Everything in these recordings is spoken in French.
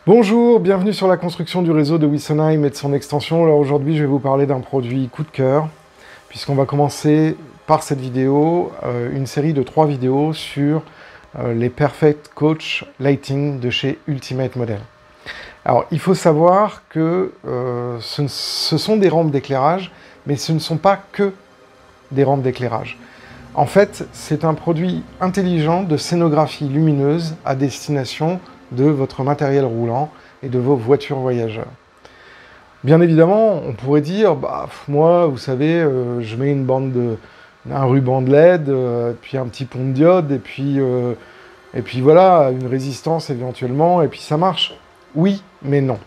Bonjour, bienvenue sur la construction du réseau de Wissonheim et de son extension. Alors aujourd'hui, je vais vous parler d'un produit coup de cœur, puisqu'on va commencer par cette vidéo, une série de 3 vidéos sur les Perfect Coach Lighting de chez Ultimate Model. Alors, il faut savoir que ce sont des rampes d'éclairage, mais ce ne sont pas que des rampes d'éclairage. En fait, c'est un produit intelligent de scénographie lumineuse à destination de votre matériel roulant et de vos voitures voyageurs. Bien évidemment, on pourrait dire, bah, moi, vous savez, je mets un ruban de LED, puis un petit pont de diode, et puis voilà, une résistance éventuellement, et puis ça marche. Oui, mais non.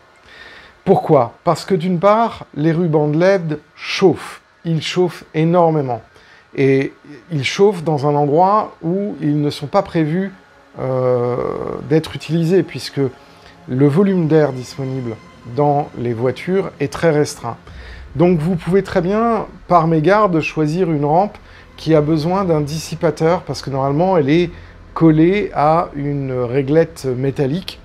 Pourquoi? Parce que d'une part, les rubans de LED chauffent. Ils chauffent énormément. Et ils chauffent dans un endroit où ils ne sont pas prévus d'être utilisés, puisque le volume d'air disponible dans les voitures est très restreint. Donc vous pouvez très bien, par mégarde, choisir une rampe qui a besoin d'un dissipateur, parce que normalement elle est collée à une réglette métallique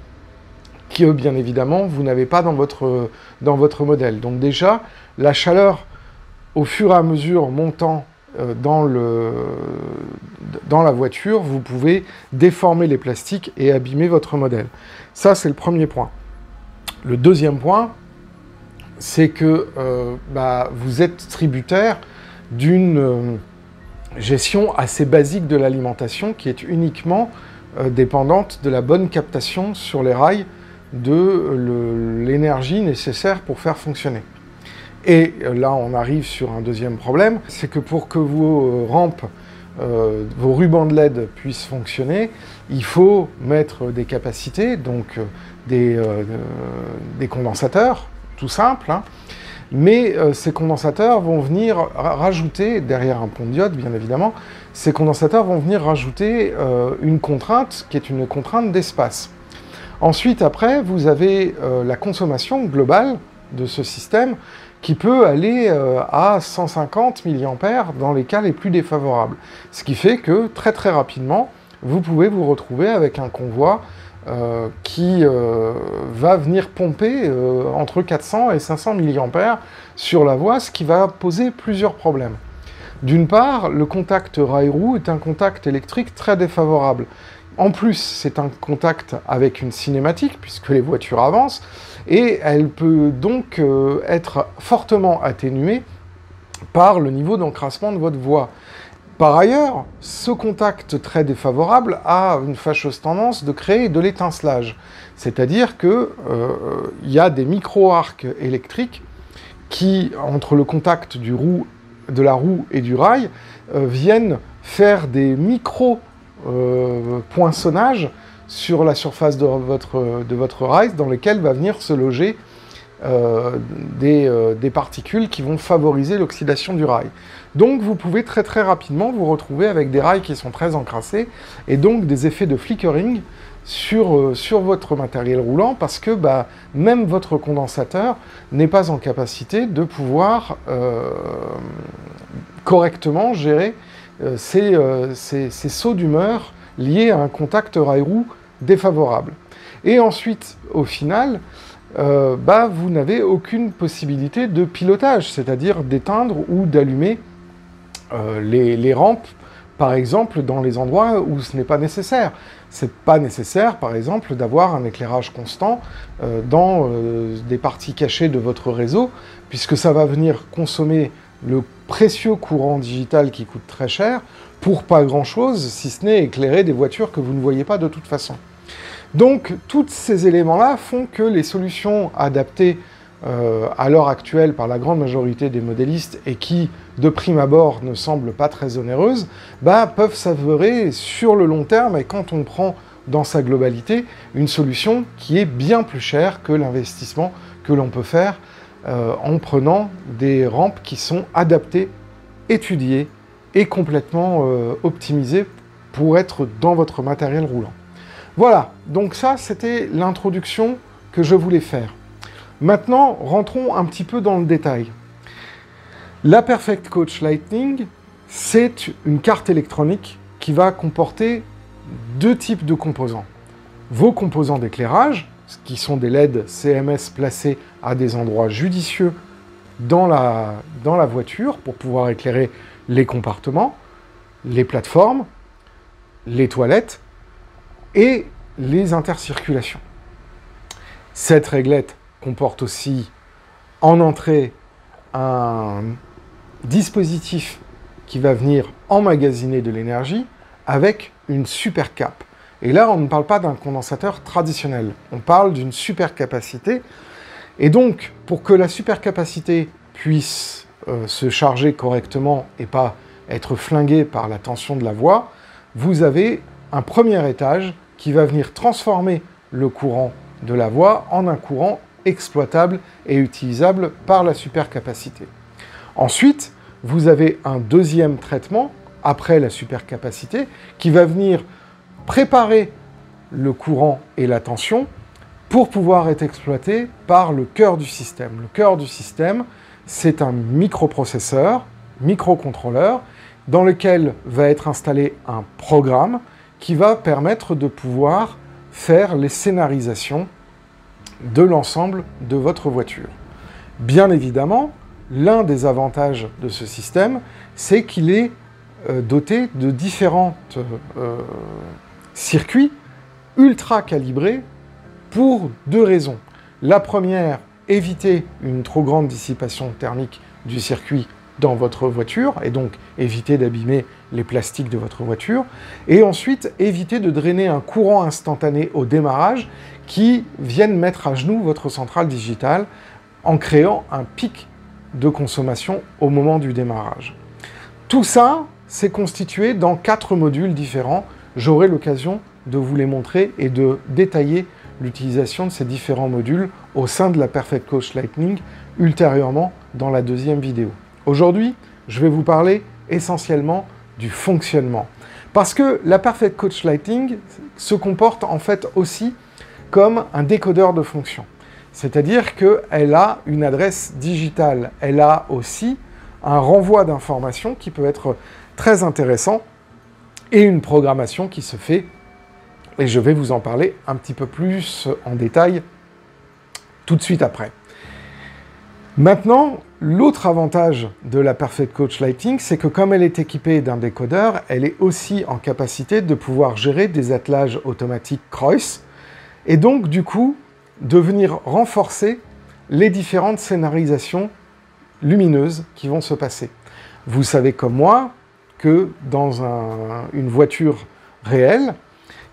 que, bien évidemment, vous n'avez pas dans votre modèle. Donc déjà, la chaleur, au fur et à mesure montant dans la voiture, vous pouvez déformer les plastiques et abîmer votre modèle. Ça, c'est le premier point. Le deuxième point, c'est que vous êtes tributaire d'une gestion assez basique de l'alimentation qui est uniquement dépendante de la bonne captation sur les rails de l'énergie nécessaire pour faire fonctionner. Et là, on arrive sur un deuxième problème, c'est que pour que vos rampes, vos rubans de LED puissent fonctionner, il faut mettre des capacités, donc des condensateurs, tout simple, hein. Mais ces condensateurs vont venir rajouter, derrière un pont de diode bien évidemment, ces condensateurs vont venir rajouter une contrainte qui est une contrainte d'espace. Ensuite, après, vous avez la consommation globale de ce système qui peut aller à 150 mA dans les cas les plus défavorables. Ce qui fait que très très rapidement, vous pouvez vous retrouver avec un convoi qui va venir pomper entre 400 et 500 mA sur la voie, ce qui va poser plusieurs problèmes. D'une part, le contact rail-roue est un contact électrique très défavorable. En plus, c'est un contact avec une cinématique, puisque les voitures avancent, et elle peut donc être fortement atténuée par le niveau d'encrassement de votre voie. Par ailleurs, ce contact très défavorable a une fâcheuse tendance de créer de l'étincelage. C'est-à-dire qu'il y a des micro-arcs électriques qui, entre le contact de la roue et du rail, viennent faire des micro-poinçonnages sur la surface de votre rail, dans lesquels va venir se loger des particules qui vont favoriser l'oxydation du rail. Donc vous pouvez très très rapidement vous retrouver avec des rails qui sont très encrassés, et donc des effets de flickering sur votre matériel roulant, parce que même votre condensateur n'est pas en capacité de pouvoir correctement gérer ces sauts d'humeur liés à un contact rail-roue défavorable. Et ensuite, au final, vous n'avez aucune possibilité de pilotage, c'est-à-dire d'éteindre ou d'allumer les rampes, par exemple, dans les endroits où ce n'est pas nécessaire. C'est pas nécessaire, par exemple, d'avoir un éclairage constant dans des parties cachées de votre réseau, puisque ça va venir consommer le précieux courant digital qui coûte très cher, pour pas grand-chose, si ce n'est éclairer des voitures que vous ne voyez pas de toute façon. Donc, tous ces éléments-là font que les solutions adaptées à l'heure actuelle par la grande majorité des modélistes, et qui, de prime abord, ne semblent pas très onéreuses, peuvent s'avérer sur le long terme, et quand on prend dans sa globalité, une solution qui est bien plus chère que l'investissement que l'on peut faire en prenant des rampes qui sont adaptées, étudiées et complètement optimisées pour être dans votre matériel roulant. Voilà, donc ça c'était l'introduction que je voulais faire. Maintenant, rentrons un petit peu dans le détail. La Perfect Coach Lighting, c'est une carte électronique qui va comporter deux types de composants. Vos composants d'éclairage, qui sont des LED CMS placés à des endroits judicieux dans la voiture pour pouvoir éclairer les compartiments, les plateformes, les toilettes et les intercirculations. Cette réglette comporte aussi en entrée un dispositif qui va venir emmagasiner de l'énergie avec une supercape. Et là, on ne parle pas d'un condensateur traditionnel, on parle d'une supercapacité. Et donc, pour que la supercapacité puisse se charger correctement et pas être flinguée par la tension de la voie, vous avez un premier étage qui va venir transformer le courant de la voie en un courant exploitable et utilisable par la supercapacité. Ensuite, vous avez un deuxième traitement, après la supercapacité, qui va venir préparer le courant et la tension pour pouvoir être exploité par le cœur du système. Le cœur du système, c'est un microprocesseur, microcontrôleur, dans lequel va être installé un programme qui va permettre de pouvoir faire les scénarisations de l'ensemble de votre voiture. Bien évidemment, l'un des avantages de ce système, c'est qu'il est doté de différents circuits ultra calibrés pour deux raisons. La première, éviter une trop grande dissipation thermique du circuit dans votre voiture, et donc éviter d'abîmer les plastiques de votre voiture, et ensuite éviter de drainer un courant instantané au démarrage qui vienne mettre à genoux votre centrale digitale en créant un pic de consommation au moment du démarrage. Tout ça, c'est constitué dans 4 modules différents. J'aurai l'occasion de vous les montrer et de détailler l'utilisation de ces différents modules au sein de la Perfect Coach Lighting ultérieurement dans la deuxième vidéo. Aujourd'hui, je vais vous parler essentiellement du fonctionnement. Parce que la Perfect Coach Lighting se comporte en fait aussi comme un décodeur de fonctions. C'est-à-dire qu'elle a une adresse digitale. Elle a aussi un renvoi d'informations qui peut être très intéressant et une programmation qui se fait. Et je vais vous en parler un petit peu plus en détail tout de suite après. Maintenant, l'autre avantage de la Perfect Coach Lighting, c'est que comme elle est équipée d'un décodeur, elle est aussi en capacité de pouvoir gérer des attelages automatiques Kreuz, et donc du coup, de venir renforcer les différentes scénarisations lumineuses qui vont se passer. Vous savez comme moi que dans une voiture réelle,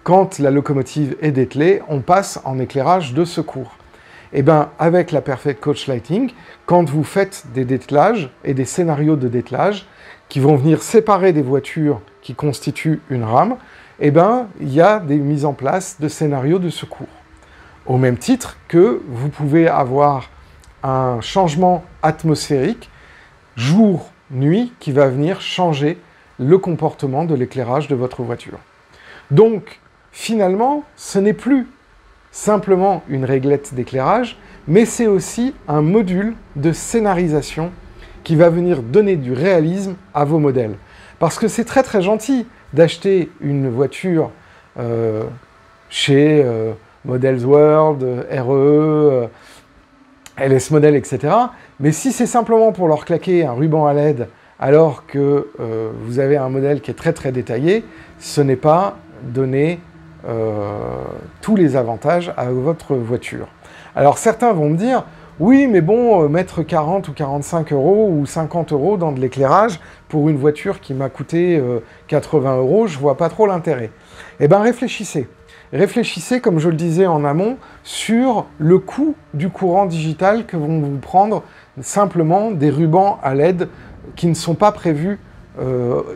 quand la locomotive est dételée, on passe en éclairage de secours. Et bien, avec la Perfect Coach Lighting, quand vous faites des dételages et des scénarios de dételage qui vont venir séparer des voitures qui constituent une rame, et bien, il y a des mises en place de scénarios de secours. Au même titre que vous pouvez avoir un changement atmosphérique jour-nuit qui va venir changer le comportement de l'éclairage de votre voiture. Donc, finalement, ce n'est plus simplement une réglette d'éclairage, mais c'est aussi un module de scénarisation qui va venir donner du réalisme à vos modèles. Parce que c'est très très gentil d'acheter une voiture chez Models World, RE, LS Model, etc. Mais si c'est simplement pour leur claquer un ruban à LED alors que vous avez un modèle qui est très très détaillé, ce n'est pas donner tous les avantages à votre voiture. Alors certains vont me dire, oui mais bon, mettre 40 ou 45 euros ou 50 euros dans de l'éclairage pour une voiture qui m'a coûté 80 euros, je vois pas trop l'intérêt. Eh bien réfléchissez. Réfléchissez, comme je le disais en amont, sur le coût du courant digital que vont vous prendre simplement des rubans à LED qui ne sont pas prévus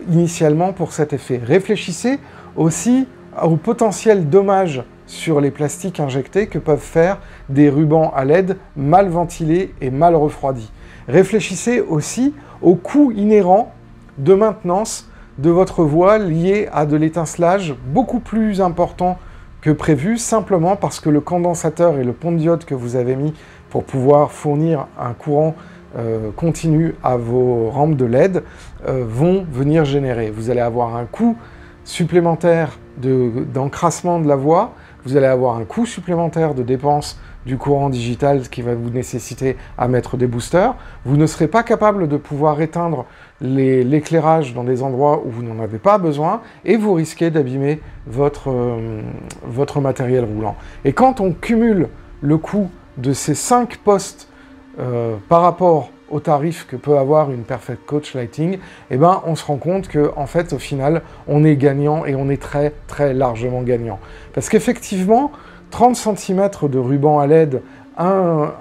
initialement pour cet effet. Réfléchissez aussi aux potentiels dommages sur les plastiques injectés que peuvent faire des rubans à LED mal ventilés et mal refroidis. Réfléchissez aussi aux coûts inhérents de maintenance de votre voie liés à de l'étincelage beaucoup plus important que prévu, simplement parce que le condensateur et le pont de diode que vous avez mis pour pouvoir fournir un courant continu à vos rampes de LED vont venir générer. Vous allez avoir un coût supplémentaire d'encrassement de la voie, vous allez avoir un coût supplémentaire de dépense du courant digital qui va vous nécessiter à mettre des boosters. Vous ne serez pas capable de pouvoir éteindre l'éclairage dans des endroits où vous n'en avez pas besoin et vous risquez d'abîmer votre matériel roulant. Et quand on cumule le coût de ces 5 postes par rapport au tarif que peut avoir une Perfect Coach Lighting, eh ben, on se rend compte que, en fait, au final, on est gagnant et on est très, très largement gagnant. Parce qu'effectivement, 30 cm de ruban à LED, un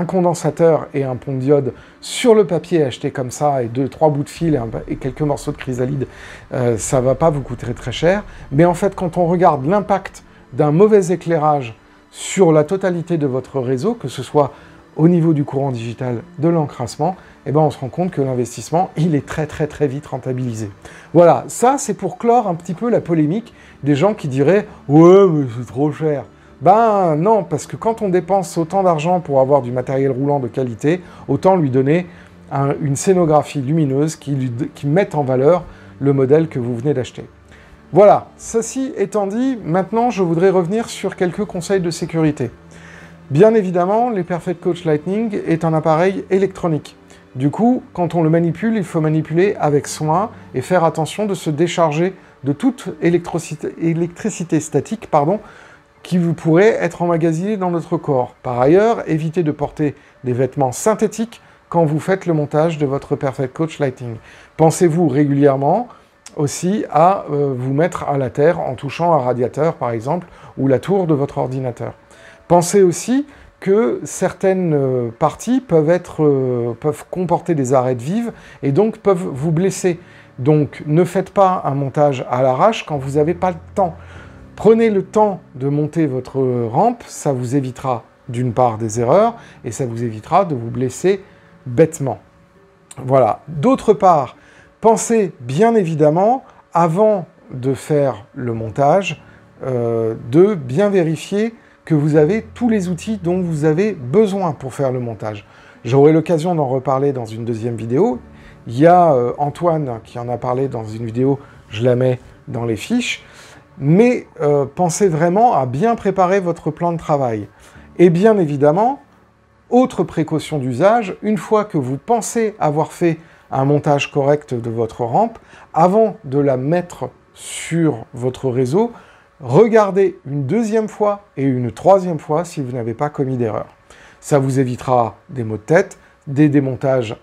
condensateur et un pont de diode sur le papier acheté comme ça, et 2-3 bouts de fil et quelques morceaux de chrysalide, ça va pas vous coûter très cher. Mais en fait, quand on regarde l'impact d'un mauvais éclairage sur la totalité de votre réseau, que ce soit au niveau du courant digital, de l'encrassement, eh ben on se rend compte que l'investissement, il est très très très vite rentabilisé. Voilà, ça c'est pour clore un petit peu la polémique des gens qui diraient « Ouais, mais c'est trop cher ». Ben non, parce que quand on dépense autant d'argent pour avoir du matériel roulant de qualité, autant lui donner une scénographie lumineuse qui mette en valeur le modèle que vous venez d'acheter. Voilà, ceci étant dit, maintenant je voudrais revenir sur quelques conseils de sécurité. Bien évidemment, les Perfect Coach Lighting est un appareil électronique. Du coup, quand on le manipule, il faut manipuler avec soin et faire attention de se décharger de toute électricité statique, qui pourrait être emmagasinée dans notre corps. Par ailleurs, évitez de porter des vêtements synthétiques quand vous faites le montage de votre Perfect Coach Lighting. Pensez-vous régulièrement aussi à vous mettre à la terre en touchant un radiateur, par exemple, ou la tour de votre ordinateur. Pensez aussi que certaines parties peuvent comporter des arêtes vives et donc peuvent vous blesser. Donc ne faites pas un montage à l'arrache quand vous n'avez pas le temps. Prenez le temps de monter votre rampe, ça vous évitera d'une part des erreurs et ça vous évitera de vous blesser bêtement. Voilà. D'autre part, pensez bien évidemment, avant de faire le montage, de bien vérifier que vous avez tous les outils dont vous avez besoin pour faire le montage. J'aurai l'occasion d'en reparler dans une deuxième vidéo. Il y a Antoine qui en a parlé dans une vidéo, je la mets dans les fiches. Mais pensez vraiment à bien préparer votre plan de travail. Et bien évidemment, autre précaution d'usage, une fois que vous pensez avoir fait un montage correct de votre rampe, avant de la mettre sur votre réseau, regardez une deuxième fois et une troisième fois si vous n'avez pas commis d'erreur. Ça vous évitera des maux de tête, des démontages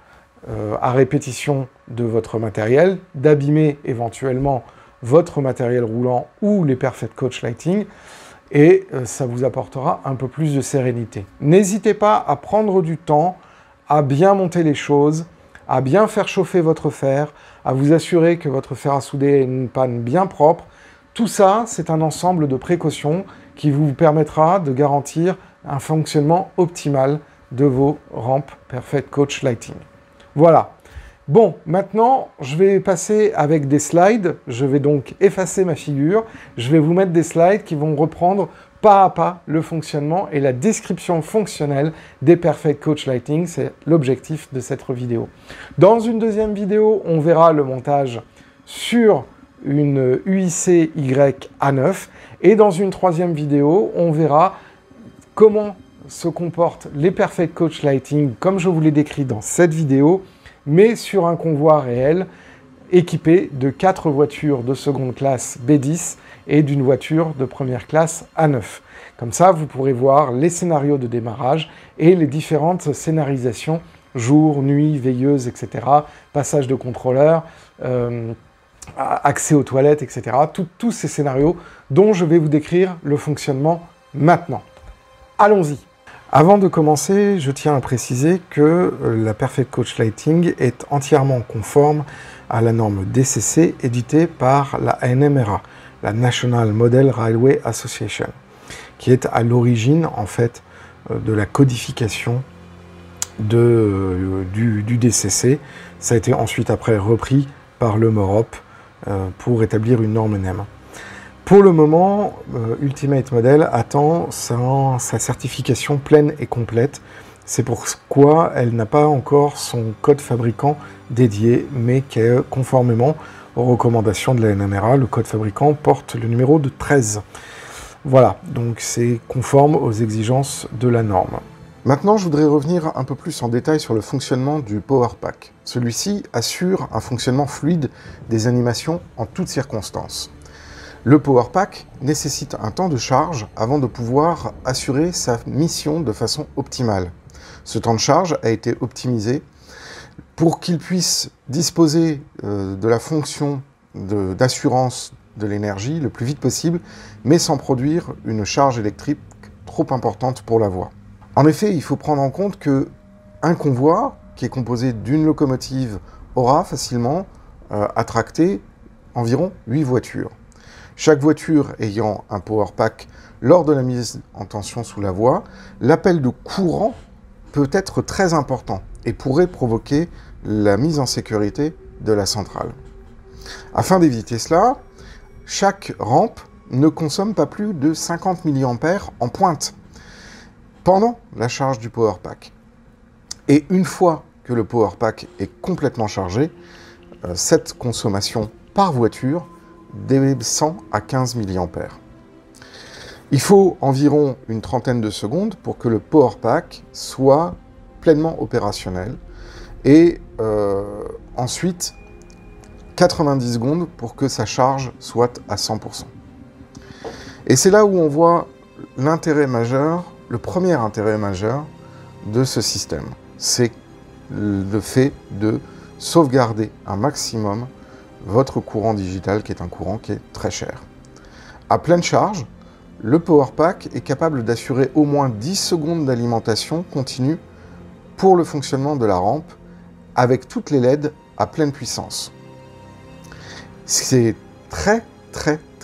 à répétition de votre matériel, d'abîmer éventuellement votre matériel roulant ou les Perfect Coach Lighting, et ça vous apportera un peu plus de sérénité. N'hésitez pas à prendre du temps, à bien monter les choses, à bien faire chauffer votre fer, à vous assurer que votre fer à souder est une panne bien propre. Tout ça, c'est un ensemble de précautions qui vous permettra de garantir un fonctionnement optimal de vos rampes Perfect Coach Lighting. Voilà. Bon, maintenant, je vais passer avec des slides. Je vais donc effacer ma figure. Je vais vous mettre des slides qui vont reprendre pas à pas le fonctionnement et la description fonctionnelle des Perfect Coach Lighting. C'est l'objectif de cette vidéo. Dans une deuxième vidéo, on verra le montage sur une UIC YA9. Et dans une troisième vidéo, on verra comment se comportent les Perfect Coach Lighting, comme je vous l'ai décrit dans cette vidéo, mais sur un convoi réel, équipé de 4 voitures de seconde classe B10 et d'une voiture de première classe A9. Comme ça, vous pourrez voir les scénarios de démarrage et les différentes scénarisations, jour, nuit, veilleuse, etc., passage de contrôleur, accès aux toilettes, etc. Tous ces scénarios dont je vais vous décrire le fonctionnement maintenant. Allons-y. Avant de commencer, je tiens à préciser que la Perfect Coach Lighting est entièrement conforme à la norme DCC éditée par la NMRA, la National Model Railway Association, qui est à l'origine, en fait, de la codification du DCC. Ça a été ensuite après repris par le MOROP pour établir une norme NEM. Pour le moment, Ultimate Model attend sa certification pleine et complète. C'est pourquoi elle n'a pas encore son code fabricant dédié, mais qu'est conformément aux recommandations de la NMRA, le code fabricant porte le numéro de 13. Voilà, donc c'est conforme aux exigences de la norme. Maintenant, je voudrais revenir un peu plus en détail sur le fonctionnement du Power Pack. Celui-ci assure un fonctionnement fluide des animations en toutes circonstances. Le Power Pack nécessite un temps de charge avant de pouvoir assurer sa mission de façon optimale. Ce temps de charge a été optimisé pour qu'il puisse disposer de la fonction d'assurance de l'énergie le plus vite possible, mais sans produire une charge électrique trop importante pour la voie. En effet, il faut prendre en compte qu'un convoi, qui est composé d'une locomotive, aura facilement à tracter environ 8 voitures. Chaque voiture ayant un power pack lors de la mise en tension sous la voie, l'appel de courant peut être très important et pourrait provoquer la mise en sécurité de la centrale. Afin d'éviter cela, chaque rampe ne consomme pas plus de 50 mA en pointe pendant la charge du power pack. Et une fois que le power pack est complètement chargé, cette consommation par voiture descend à 15 mA. Il faut environ une trentaine de secondes pour que le power pack soit pleinement opérationnel et ensuite 90 secondes pour que sa charge soit à 100%. Et c'est là où on voit l'intérêt majeur, le premier intérêt majeur de ce système. C'est le fait de sauvegarder un maximum votre courant digital, qui est un courant qui est très cher. À pleine charge, le Power Pack est capable d'assurer au moins 10 secondes d'alimentation continue pour le fonctionnement de la rampe, avec toutes les LED à pleine puissance. C'est très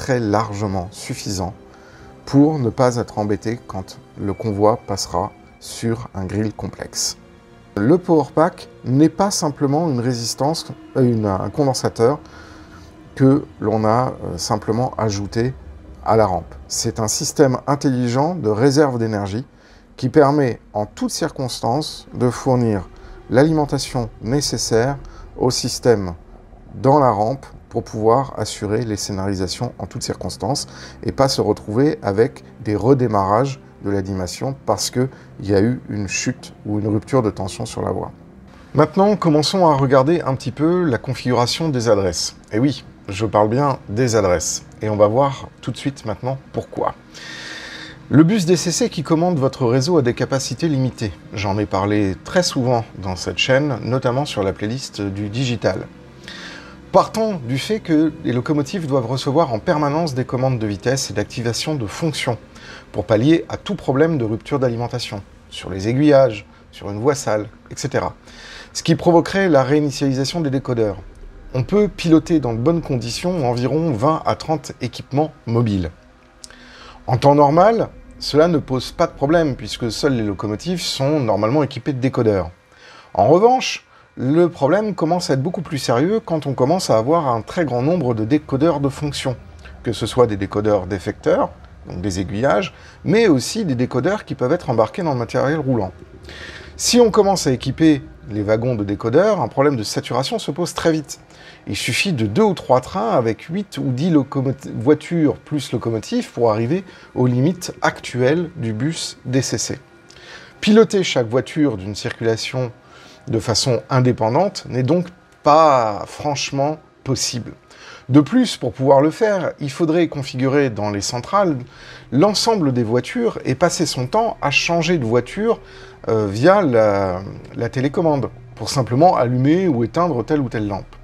largement suffisant pour ne pas être embêté quand le convoi passera sur un grill complexe. Le Power Pack n'est pas simplement une résistance, un condensateur que l'on a simplement ajouté à la rampe. C'est un système intelligent de réserve d'énergie qui permet en toutes circonstances de fournir l'alimentation nécessaire au système dans la rampe pour pouvoir assurer les scénarisations en toutes circonstances et pas se retrouver avec des redémarrages de l'animation parce qu'il y a eu une chute ou une rupture de tension sur la voie. Maintenant, commençons à regarder un petit peu la configuration des adresses. Et oui, je parle bien des adresses. Et on va voir tout de suite maintenant pourquoi. Le bus DCC qui commande votre réseau a des capacités limitées. J'en ai parlé très souvent dans cette chaîne, notamment sur la playlist du digital. Partons du fait que les locomotives doivent recevoir en permanence des commandes de vitesse et d'activation de fonctions pour pallier à tout problème de rupture d'alimentation, sur les aiguillages, sur une voie sale, etc. Ce qui provoquerait la réinitialisation des décodeurs. On peut piloter dans de bonnes conditions environ 20 à 30 équipements mobiles. En temps normal, cela ne pose pas de problème puisque seules les locomotives sont normalement équipées de décodeurs. En revanche, le problème commence à être beaucoup plus sérieux quand on commence à avoir un très grand nombre de décodeurs de fonctions, que ce soit des décodeurs d'effecteurs, donc des aiguillages, mais aussi des décodeurs qui peuvent être embarqués dans le matériel roulant. Si on commence à équiper les wagons de décodeurs, un problème de saturation se pose très vite. Il suffit de 2 ou 3 trains avec 8 ou 10 voitures plus locomotives pour arriver aux limites actuelles du bus DCC. Piloter chaque voiture d'une circulation de façon indépendante n'est donc pas franchement possible. De plus, pour pouvoir le faire, il faudrait configurer dans les centrales l'ensemble des voitures et passer son temps à changer de voiture via la télécommande, pour simplement allumer ou éteindre telle ou telle lampe.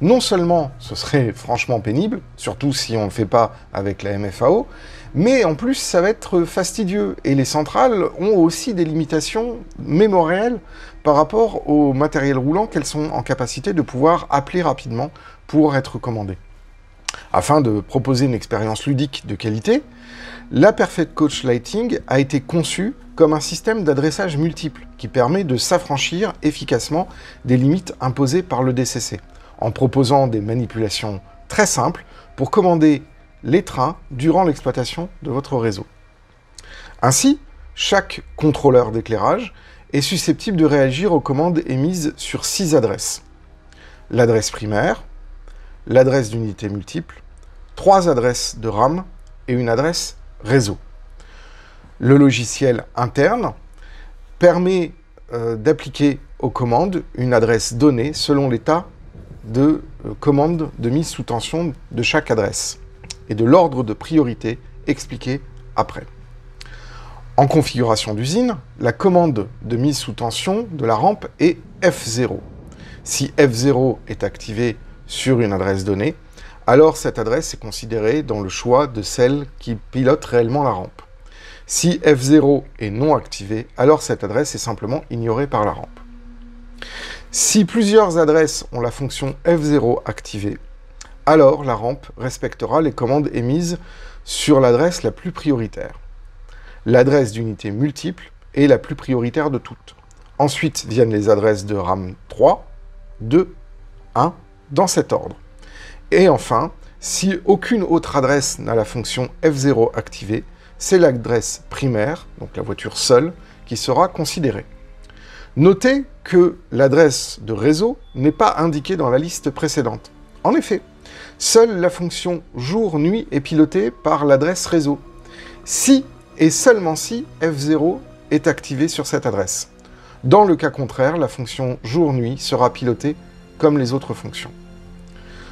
Non seulement ce serait franchement pénible, surtout si on ne le fait pas avec la MFAO, mais en plus ça va être fastidieux. Et les centrales ont aussi des limitations mémorielles par rapport au matériel roulant qu'elles sont en capacité de pouvoir appeler rapidement pour être commandées. Afin de proposer une expérience ludique de qualité, la Perfect Coach Lighting a été conçue comme un système d'adressage multiple qui permet de s'affranchir efficacement des limites imposées par le DCC, en proposant des manipulations très simples pour commander les trains durant l'exploitation de votre réseau. Ainsi, chaque contrôleur d'éclairage est susceptible de réagir aux commandes émises sur 6 adresses. L'adresse primaire, l'adresse d'unité multiple, 3 adresses de RAM et une adresse réseau. Le logiciel interne permet d'appliquer aux commandes une adresse donnée selon l'état de commande de mise sous tension de chaque adresse et de l'ordre de priorité expliqué après. En configuration d'usine, la commande de mise sous tension de la rampe est F0. Si F0 est activée sur une adresse donnée, alors cette adresse est considérée dans le choix de celle qui pilote réellement la rampe. Si F0 est non activée, alors cette adresse est simplement ignorée par la rampe. Si plusieurs adresses ont la fonction F0 activée, alors la rampe respectera les commandes émises sur l'adresse la plus prioritaire. L'adresse d'unité multiple est la plus prioritaire de toutes. Ensuite viennent les adresses de RAM 3, 2, 1, dans cet ordre. Et enfin, si aucune autre adresse n'a la fonction F0 activée, c'est l'adresse primaire, donc la voiture seule, qui sera considérée. Notez que l'adresse de réseau n'est pas indiquée dans la liste précédente. En effet, seule la fonction jour-nuit est pilotée par l'adresse réseau. Si et seulement si F0 est activé sur cette adresse. Dans le cas contraire, la fonction jour-nuit sera pilotée comme les autres fonctions.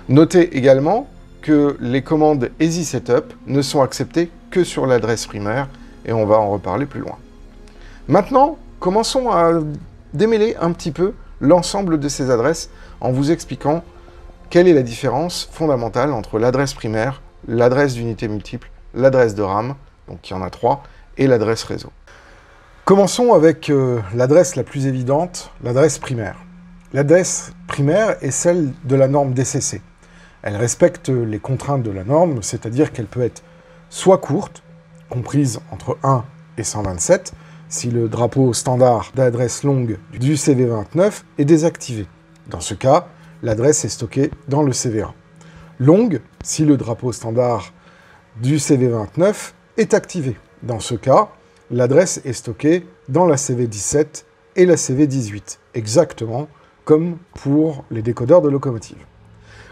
Notez également que les commandes EasySetup ne sont acceptées que sur l'adresse primaire, et on va en reparler plus loin. Maintenant, commençons à démêler un petit peu l'ensemble de ces adresses en vous expliquant quelle est la différence fondamentale entre l'adresse primaire, l'adresse d'unité multiple, l'adresse de RAM, donc il y en a 3, et l'adresse réseau. Commençons avec l'adresse la plus évidente, l'adresse primaire. L'adresse primaire est celle de la norme DCC. Elle respecte les contraintes de la norme, c'est-à-dire qu'elle peut être soit courte, comprise entre 1 et 127, si le drapeau standard d'adresse longue du CV29 est désactivé. Dans ce cas, l'adresse est stockée dans le CV1. Longue, si le drapeau standard du CV29 est activé. Dans ce cas, l'adresse est stockée dans la CV17 et la CV18, exactement comme pour les décodeurs de locomotive.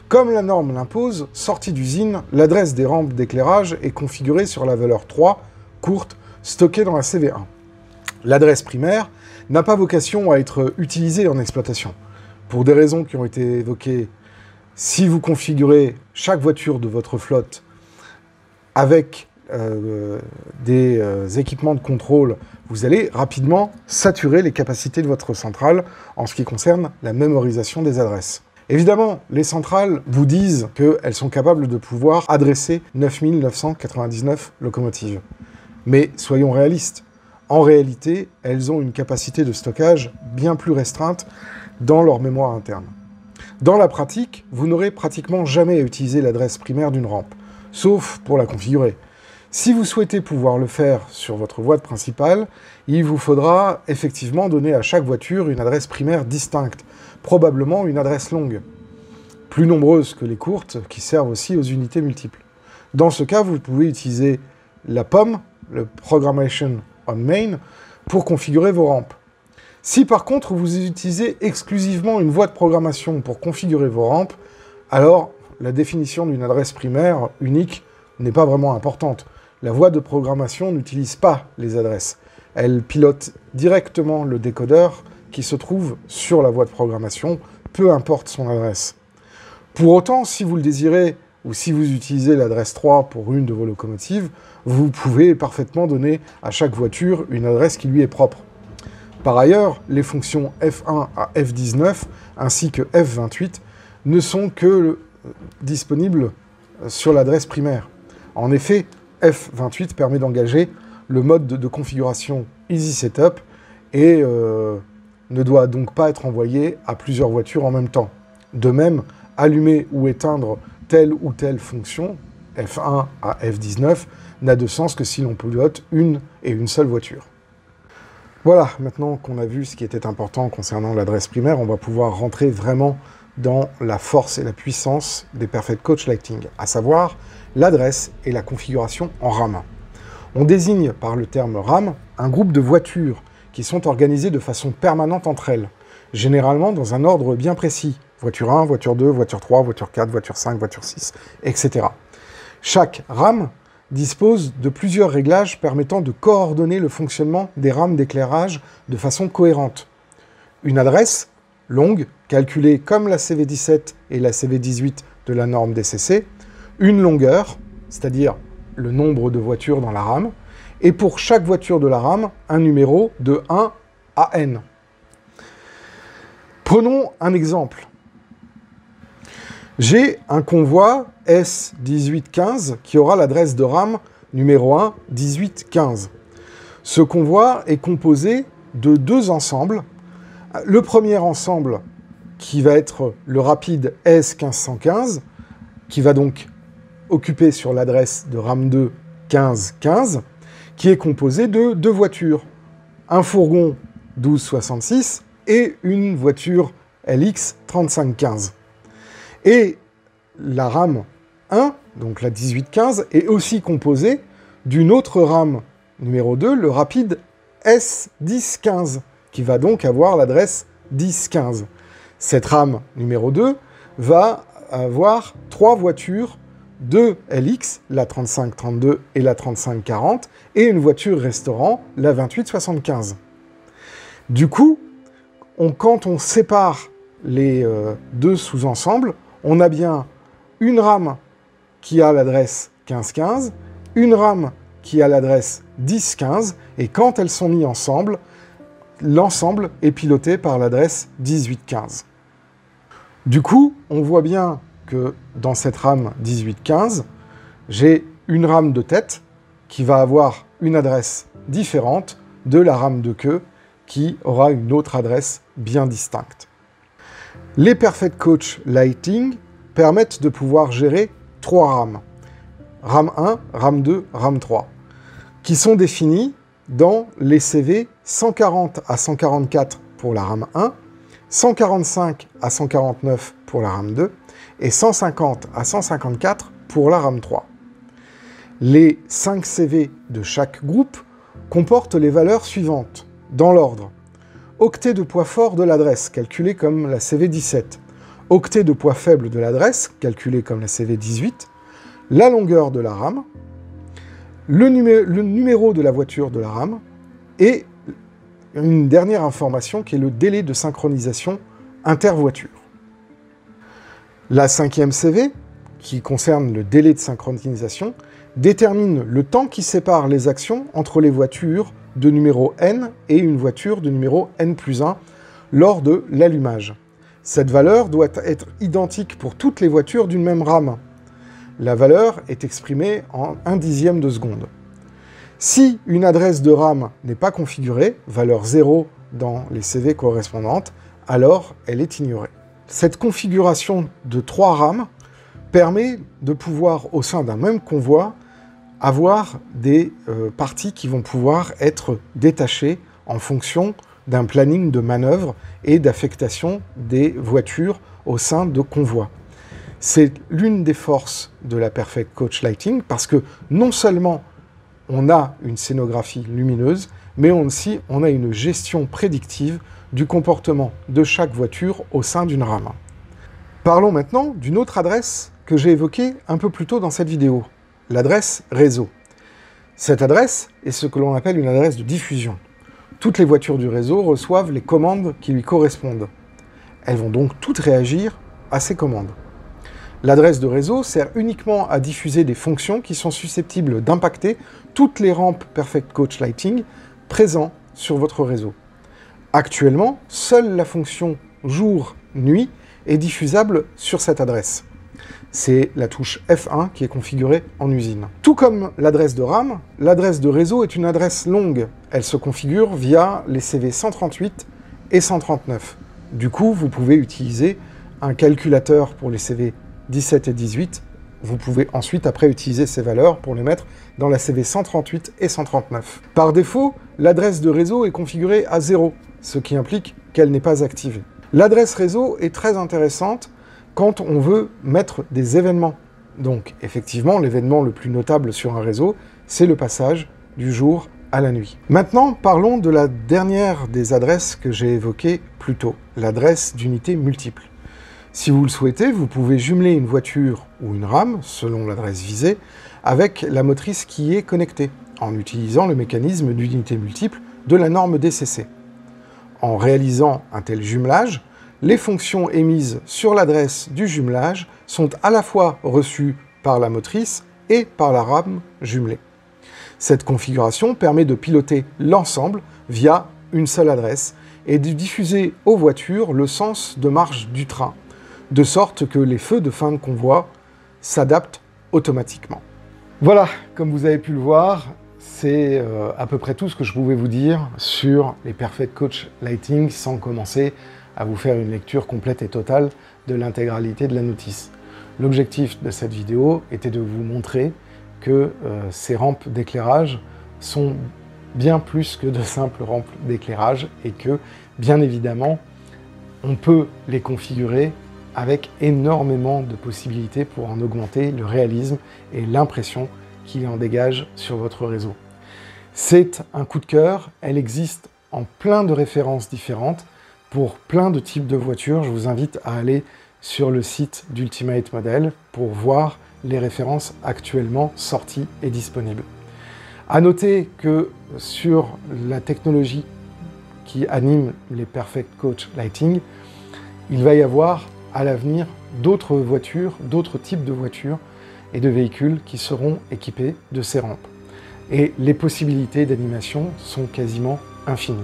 Comme la norme l'impose, sortie d'usine, l'adresse des rampes d'éclairage est configurée sur la valeur 3, courte, stockée dans la CV1. L'adresse primaire n'a pas vocation à être utilisée en exploitation. Pour des raisons qui ont été évoquées, si vous configurez chaque voiture de votre flotte avec des équipements de contrôle, vous allez rapidement saturer les capacités de votre centrale en ce qui concerne la mémorisation des adresses. Évidemment, les centrales vous disent qu'elles sont capables de pouvoir adresser 9999 locomotives. Mais soyons réalistes, en réalité, elles ont une capacité de stockage bien plus restreinte dans leur mémoire interne. Dans la pratique, vous n'aurez pratiquement jamais à utiliser l'adresse primaire d'une rampe, sauf pour la configurer. Si vous souhaitez pouvoir le faire sur votre voie principale, il vous faudra effectivement donner à chaque voiture une adresse primaire distincte, probablement une adresse longue, plus nombreuse que les courtes, qui servent aussi aux unités multiples. Dans ce cas, vous pouvez utiliser la POM, le Programmation on Main, pour configurer vos rampes. Si par contre vous utilisez exclusivement une voie de programmation pour configurer vos rampes, alors la définition d'une adresse primaire unique n'est pas vraiment importante. La voie de programmation n'utilise pas les adresses. Elle pilote directement le décodeur qui se trouve sur la voie de programmation, peu importe son adresse. Pour autant, si vous le désirez, ou si vous utilisez l'adresse 3 pour une de vos locomotives, vous pouvez parfaitement donner à chaque voiture une adresse qui lui est propre. Par ailleurs, les fonctions F1 à F19 ainsi que F28 ne sont que disponibles sur l'adresse primaire. En effet, F28 permet d'engager le mode de configuration EasySetup et ne doit donc pas être envoyé à plusieurs voitures en même temps. De même, allumer ou éteindre telle ou telle fonction, F1 à F19, n'a de sens que si l'on pilote une et une seule voiture. Voilà, maintenant qu'on a vu ce qui était important concernant l'adresse primaire, on va pouvoir rentrer vraiment dans la force et la puissance des Perfect Coach Lighting, à savoir l'adresse et la configuration en RAM. On désigne par le terme RAM un groupe de voitures qui sont organisées de façon permanente entre elles, généralement dans un ordre bien précis. Voiture 1, voiture 2, voiture 3, voiture 4, voiture 5, voiture 6, etc. Chaque RAM dispose de plusieurs réglages permettant de coordonner le fonctionnement des rames d'éclairage de façon cohérente. Une adresse longue, calculée comme la CV17 et la CV18 de la norme DCC, une longueur, c'est-à-dire le nombre de voitures dans la rame, et pour chaque voiture de la rame, un numéro de 1 à n. Prenons un exemple. J'ai un convoi S1815 qui aura l'adresse de rame numéro 1 1815. Ce convoi est composé de deux ensembles. Le premier ensemble qui va être le rapide S1515, qui va donc occuper sur l'adresse de rame 2 1515, qui est composé de deux voitures, un fourgon 1266 et une voiture LX 3515. Et la rame 1, donc la 1815, est aussi composée d'une autre rame numéro 2, le rapide S1015, qui va donc avoir l'adresse 1015. Cette rame numéro 2 va avoir trois voitures, deux LX, la 3532 et la 3540, et une voiture restaurant, la 2875. Du coup, quand on sépare les deux sous-ensembles, on a bien une rame qui a l'adresse 1515, une rame qui a l'adresse 1015, et quand elles sont mises ensemble, l'ensemble est piloté par l'adresse 1815. Du coup, on voit bien que dans cette rame 1815, j'ai une rame de tête qui va avoir une adresse différente de la rame de queue qui aura une autre adresse bien distincte. Les Perfect Coach Lighting permettent de pouvoir gérer trois rames. RAM 1, RAM 2, RAM 3, qui sont définies dans les CV 140 à 144 pour la RAM 1, 145 à 149 pour la RAM 2 et 150 à 154 pour la RAM 3. Les 5 CV de chaque groupe comportent les valeurs suivantes, dans l'ordre. Octet de poids fort de l'adresse, calculé comme la CV17. Octet de poids faible de l'adresse, calculé comme la CV18. La longueur de la rame, le numéro de la voiture de la rame, et une dernière information qui est le délai de synchronisation intervoiture. La 5e CV, qui concerne le délai de synchronisation, détermine le temps qui sépare les actions entre les voitures de numéro n et une voiture de numéro n+1 lors de l'allumage. Cette valeur doit être identique pour toutes les voitures d'une même rame. La valeur est exprimée en 1/10 de seconde. Si une adresse de rame n'est pas configurée, valeur 0 dans les CV correspondantes, alors elle est ignorée. Cette configuration de 3 rames permet de pouvoir, au sein d'un même convoi, avoir des parties qui vont pouvoir être détachées en fonction d'un planning de manœuvre et d'affectation des voitures au sein de convois. C'est l'une des forces de la Perfect Coach Lighting parce que non seulement on a une scénographie lumineuse, mais aussi on a une gestion prédictive du comportement de chaque voiture au sein d'une rame. Parlons maintenant d'une autre adresse que j'ai évoquée un peu plus tôt dans cette vidéo, l'adresse réseau. Cette adresse est ce que l'on appelle une adresse de diffusion. Toutes les voitures du réseau reçoivent les commandes qui lui correspondent. Elles vont donc toutes réagir à ces commandes. L'adresse de réseau sert uniquement à diffuser des fonctions qui sont susceptibles d'impacter toutes les rampes Perfect Coach Lighting présentes sur votre réseau. Actuellement, seule la fonction jour-nuit est diffusable sur cette adresse. C'est la touche F1 qui est configurée en usine. Tout comme l'adresse de RAM, l'adresse de réseau est une adresse longue. Elle se configure via les CV 138 et 139. Du coup, vous pouvez utiliser un calculateur pour les CV 17 et 18. Vous pouvez ensuite, après, utiliser ces valeurs pour les mettre dans la CV 138 et 139. Par défaut, l'adresse de réseau est configurée à 0, ce qui implique qu'elle n'est pas activée. L'adresse réseau est très intéressante quand on veut mettre des événements. Donc, effectivement, l'événement le plus notable sur un réseau, c'est le passage du jour à la nuit. Maintenant, parlons de la dernière des adresses que j'ai évoquées plus tôt, l'adresse d'unité multiple. Si vous le souhaitez, vous pouvez jumeler une voiture ou une rame, selon l'adresse visée, avec la motrice qui est connectée, en utilisant le mécanisme d'unité multiple de la norme DCC. En réalisant un tel jumelage, les fonctions émises sur l'adresse du jumelage sont à la fois reçues par la motrice et par la rame jumelée. Cette configuration permet de piloter l'ensemble via une seule adresse et de diffuser aux voitures le sens de marche du train, de sorte que les feux de fin de convoi s'adaptent automatiquement. Voilà, comme vous avez pu le voir, c'est à peu près tout ce que je pouvais vous dire sur les Perfect Coach Lighting sans commencer à vous faire une lecture complète et totale de l'intégralité de la notice. L'objectif de cette vidéo était de vous montrer que ces rampes d'éclairage sont bien plus que de simples rampes d'éclairage et que, bien évidemment, on peut les configurer avec énormément de possibilités pour en augmenter le réalisme et l'impression qu'il en dégage sur votre réseau. C'est un coup de cœur, elle existe en plein de références différentes pour plein de types de voitures. Je vous invite à aller sur le site d'Ultimate Model pour voir les références actuellement sorties et disponibles. À noter que sur la technologie qui anime les Perfect Coach Lighting, il va y avoir à l'avenir d'autres voitures, d'autres types de voitures et de véhicules qui seront équipés de ces rampes. Et les possibilités d'animation sont quasiment infinies.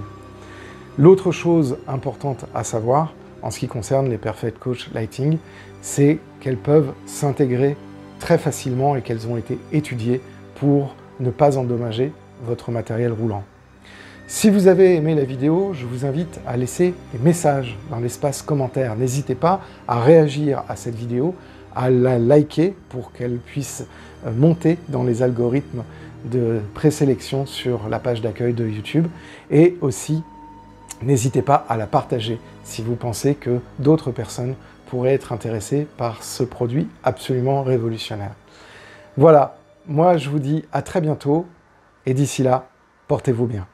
L'autre chose importante à savoir, en ce qui concerne les Perfect Coach Lighting, c'est qu'elles peuvent s'intégrer très facilement et qu'elles ont été étudiées pour ne pas endommager votre matériel roulant. Si vous avez aimé la vidéo, je vous invite à laisser des messages dans l'espace commentaire. N'hésitez pas à réagir à cette vidéo, à la liker pour qu'elle puisse monter dans les algorithmes de présélection sur la page d'accueil de YouTube. Et aussi, n'hésitez pas à la partager si vous pensez que d'autres personnes pourraient être intéressées par ce produit absolument révolutionnaire. Voilà, moi je vous dis à très bientôt et d'ici là, portez-vous bien.